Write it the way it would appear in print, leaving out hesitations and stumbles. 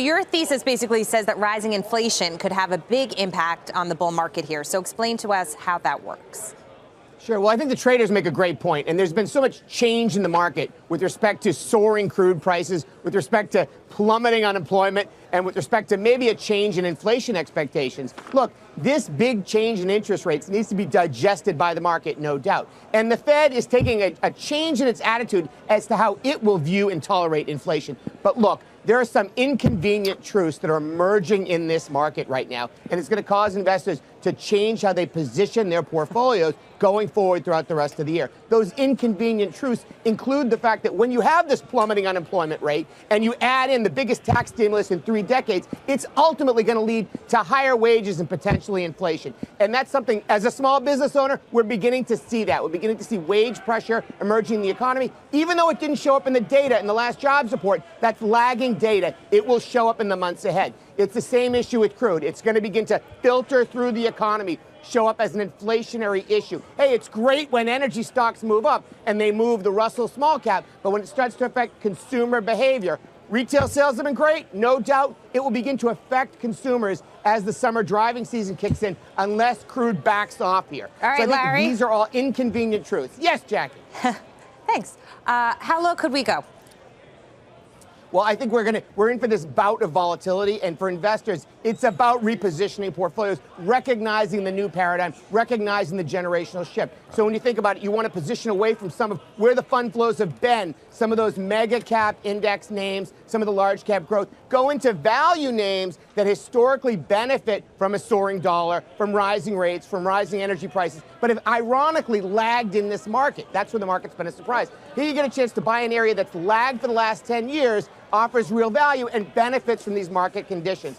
Your thesis basically says that rising inflation could have a big impact on the bull market here. So explain to us how that works. Sure. Well, I think the traders make a great point, and there's been so much change in the market with respect to soaring crude prices, with respect to plummeting unemployment, and with respect to maybe a change in inflation expectations. Look, this big change in interest rates needs to be digested by the market, no doubt. And the Fed is taking a change in its attitude as to how it will view and tolerate inflation. But look, there are some inconvenient truths that are emerging in this market right now, and it's going to cause investors to change how they position their portfolios going forward throughout the rest of the year. Those inconvenient truths include the fact that when you have this plummeting unemployment rate and you add in the biggest tax stimulus in 3 decades, it's ultimately going to lead to higher wages and potentially inflation. And that's something, as a small business owner, we're beginning to see that. We're beginning to see wage pressure emerging in the economy. Even though it didn't show up in the data in the last jobs report, that's lagging data. It will show up in the months ahead. It's the same issue with crude. It's going to begin to filter through the economy, show up as an inflationary issue. Hey, it's great when energy stocks move up and they move the Russell small cap, but when it starts to affect consumer behavior, retail sales have been great, no doubt. It will begin to affect consumers as the summer driving season kicks in, unless crude backs off here. All right, so I think Larry. These are all inconvenient truths. Yes, Jackie. Thanks. How low could we go? Well, I think we're in for this bout of volatility, and for investors, it's about repositioning portfolios, recognizing the new paradigm, recognizing the generational shift. So when you think about it, you want to position away from some of where the fund flows have been, some of those mega cap index names, some of the large cap growth, go into value names that historically benefit from a soaring dollar, from rising rates, from rising energy prices, but have ironically lagged in this market. That's where the market's been a surprise. Here you get a chance to buy an area that's lagged for the last 10 years, offers real value, and benefits from these market conditions.